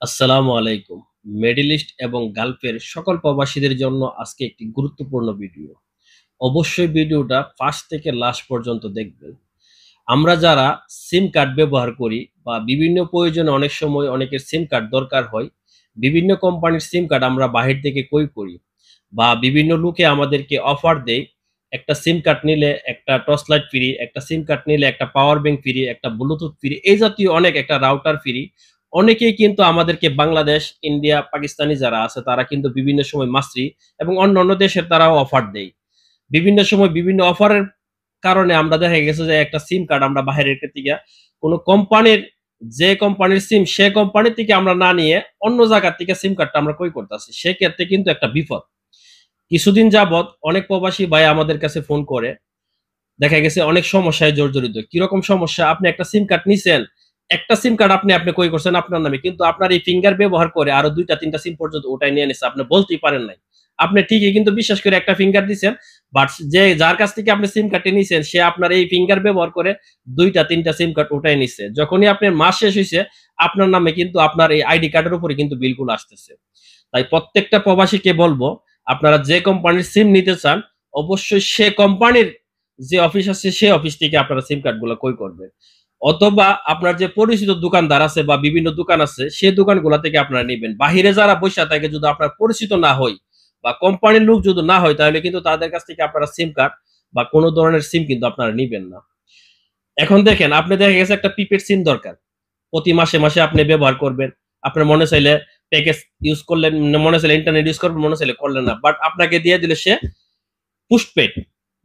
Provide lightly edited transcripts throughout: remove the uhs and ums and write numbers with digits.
আসসালামু আলাইকুম। Middle east এবং গালফের সকল প্রবাসীদের জন্য আজকে একটি গুরুত্বপূর্ণ ভিডিও। অবশ্যই ভিডিওটা ফার্স্ট থেকে লাস্ট পর্যন্ত দেখবেন। আমরা যারা সিম কার্ড ব্যবহার করি বা বিভিন্ন প্রয়োজনে অনেক সময় অনেকের সিম কার্ড দরকার হয়। বিভিন্ন কোম্পানির সিম কার্ড আমরা বাহির থেকে ক্রয় করি বা বিভিন্ন লোকে আমাদেরকে অফার দেয়। একটা সিম কার্ড নিলে একটা টর্চ লাইট ফ্রি, একটা সিম কার্ড নিলে একটা পাওয়ার ব্যাংক ফ্রি, একটা ব্লুটুথ ফ্রি, এই জাতীয় অনেক একটা রাউটার ফ্রি। অনেকেই কিন্তু আমাদেরকে বাংলাদেশ, ইন্ডিয়া, পাকিস্তানি যারা আছে তারা কিন্তু বিভিন্ন সময় মাসরি এবং অন্যান্য দেশের তারাও অফার দেয়। বিভিন্ন সময় বিভিন্ন অফারের কারণে আমরা দেখা গেছে যে একটা সিম কার্ড আমরা বাহিরের থেকে কোনো কোম্পানির, যে কোম্পানির সিম সে কোম্পানি থেকে আমরা না নিয়ে অন্য জায়গা থেকে সিম কার্ডটা আমরা ক্রয় করতেছি, সেক্ষেত্রে কিন্তু একটা বিপদ। কিছুদিন যাবৎ অনেক প্রবাসী ভাই আমাদের কাছে ফোন করে, দেখা গেছে অনেক সমস্যায় জর্জরিত। কিরকম সমস্যা? আপনি একটা সিম কার্ড নিছেন, একটা সিম কার্ড আপনি আপনি ক্রয় করছেন আপনার নামে, কিন্তু আপনার এই ফিঙ্গার ব্যবহার করে আরো ২ টা ৩ টা সিম পর্যন্ত ওটাই নিয়ে নিছে। আপনি বলতেই পারেন নাই। আপনি ঠিকই কিন্তু বিশ্বাস করে একটা ফিঙ্গার দিছেন, বাট যে যার কাছ থেকে আপনি সিম কার্ডটি নিছেন সে আপনার এই ফিঙ্গার ব্যবহার করে ২ টা ৩ টা সিম কার্ড ওটাই নিছে। যখনই আপনার মাস শেষ হইছে, আপনার নামে কিন্তু আপনার এই আইডি কার্ডের উপরে কিন্তু বিলগুলো আসতেছে। তাই প্রত্যেকটা প্রবাসীকে বলবো, আপনারা যে কোম্পানির সিম নিতে চান, অবশ্যই সে কোম্পানির যে অফিস আছে সে অফিস থেকে আপনারা সিম কার্ড গুলা ক্রয় করবেন। অথবা আপনার যে পরিচিত দোকানদার আছে বা বিভিন্ন দোকান আছে সে দোকানগুলা থেকে আপনারা নিবেন। বাহিরে যারা বইসা থাকে যদি আপনার পরিচিত না হয় বা কোম্পানির লোক যদি না হয়, তাহলে কিন্তু তাদের কাছ থেকে আপনারা সিম কার্ড বা কোন ধরনের সিম কিন্তু আপনারা নিবেন না। এখন দেখেন, আপনি দেখা গেছে একটা প্রিপেড সিম দরকার। প্রতি মাসে, মাসে আপনি ব্যবহার করবেন। আপনার মনে চাইলে প্যাকেজ ইউজ করলেন, মনে চাইলে ইন্টারনেট ইউজ করবেন, মনে চাইলে করলেন না। বাট আপনাকে দিয়ে দিল সে পুস্টপেড।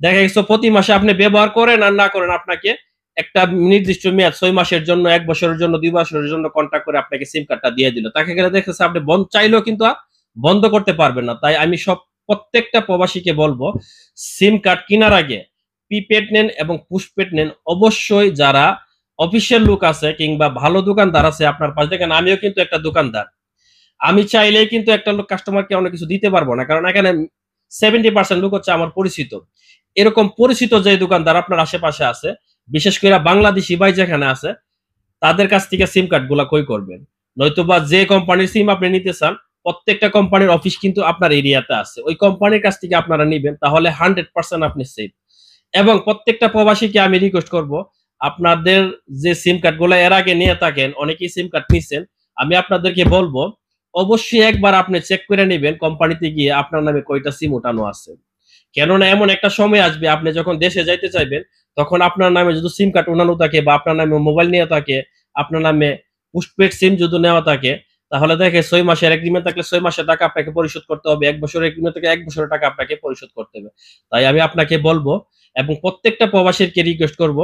দেখা গেছে প্রতি মাসে আপনি ব্যবহার করেন আর না করেন, আপনাকে একটা নির্দিষ্ট মেয়াদ ৬ মাসের জন্য, ১ বছরের জন্য, ২ বছরের জন্য কন্ট্রাক্ট করে আপনাকে সিম কার্ডটা দিয়ে দিল। তাকে গেলে দেখতেছে আপনি চাইলেও কিন্তু বন্ধ করতে পারবেন না। তাই আমি প্রত্যেকটা প্রবাসীকে বলবো, সিম কার্ড কেনার আগে প্রিপেড নেন এবং পুস্টপেড নেন। অবশ্যই যারা অফিসিয়াল লোক আছে কিংবা ভালো দোকানদার আছে আপনার পাশে, দেখেন আমিও কিন্তু একটা দোকানদার। আমি চাইলেই কিন্তু একটা লোক কাস্টমারকে অনেক কিছু দিতে পারবো না। কারণ এখানে 70% লোক হচ্ছে আমার পরিচিত। এরকম পরিচিত যে দোকানদার আপনার আশেপাশে আছে, বিশেষ করে বাংলাদেশী ভাই যেখানে আছে, তাদের কাছ থেকে সিম কার্ড গুলা ক্রয় করবেন। নয়তোবা যে কোম্পানির সিম আপনি নিতে চান, প্রত্যেকটা কোম্পানির অফিস কিন্তু আপনার এরিয়াতে আছে। ওই কোম্পানির কাছ থেকে আপনারা নিবেন, তাহলে 100% আপনি সেফ। এবং প্রত্যেকটা প্রবাসীকে আমি রিকোয়েস্ট করব, আপনাদের যে সিম কার্ড গুলা এর আগে নিয়ে থাকেন, অনেকেই সিম কার্ড নিছেন, আমি আপনাদেরকে বলবো অবশ্যই একবার আপনি চেক করে নিবেন কোম্পানিতে গিয়ে আপনার নামে কয়টা সিম ওঠানো আছে। কেননা এমন একটা সময় আসবে আপনি যখন দেশে যাইতে চাইবেন, তখন আপনার নামে যদি সিম কার্ড ওঠানো থাকে বা আপনার নামে মোবাইল নেওয়া থাকে, আপনার নামে পোস্টপেড সিম যদি নেওয়া থাকে, তাহলে দেখে ৬ মাসের এগ্রিমেন্ট থাকলে ৬ মাসের টাকা আপনাকে পরিশোধ করতে হবে। ১ বছরের এগ্রিমেন্ট থেকে ১ বছরের টাকা আপনাকে পরিশোধ করতে হবে। তাই আমি আপনাকে বলবো এবং প্রত্যেকটা প্রবাসীকে রিকোয়েস্ট করব,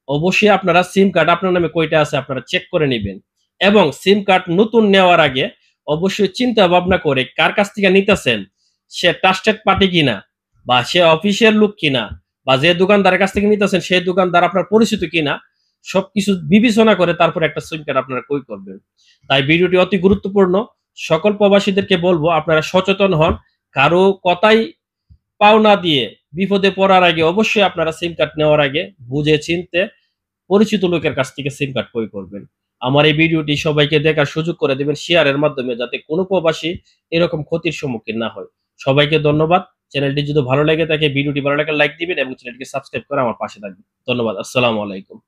অবশ্যই আপনারা সিম কার্ড আপনার নামে কয়টা আছে আপনারা চেক করে নিবেন। এবং সিম কার্ড নতুন নেওয়ার আগে অবশ্যই চিন্তা ভাবনা করে কার কাছ থেকে নিতেছেন, সে ট্রাস্টেড পার্টি কিনা বা সে অফিসিয়াল লোক কিনা, বা যে দোকানদারের কাছ থেকে নিতেছেন সেই দোকানদার আপনার পরিচিত কিনা, সবকিছু বিবেচনা করে তারপর একটা সিম কার্ড আপনারা ক্রয় করবেন। তাই ভিডিওটি অতি গুরুত্বপূর্ণ। সকল প্রবাসীদেরকে বলবো আপনারা সচেতন হন। কারো কথাই পাও না দিয়ে বিপদে পড়ার আগে অবশ্যই আপনারা সিম কার্ড নেওয়ার আগে বুঝে চিনতে পরিচিত লোকের কাছ থেকে সিম কার্ড ক্রয় করবেন। আমার এই ভিডিওটি সবাইকে দেখার সুযোগ করে দিবেন শেয়ারের মাধ্যমে, যাতে কোনো প্রবাসী এরকম ক্ষতির সম্মুখীন না হয়। সবাইকে ধন্যবাদ। চ্যানেলটি যদি ভালো লেগে থাকে, ভিডিওটি ভালো লাগলে লাইক দিবেন এবং চ্যানেলটিকে সাবস্ক্রাইব করে আমার পাশে থাকবেন। ধন্যবাদ। আসসালামু আলাইকুম।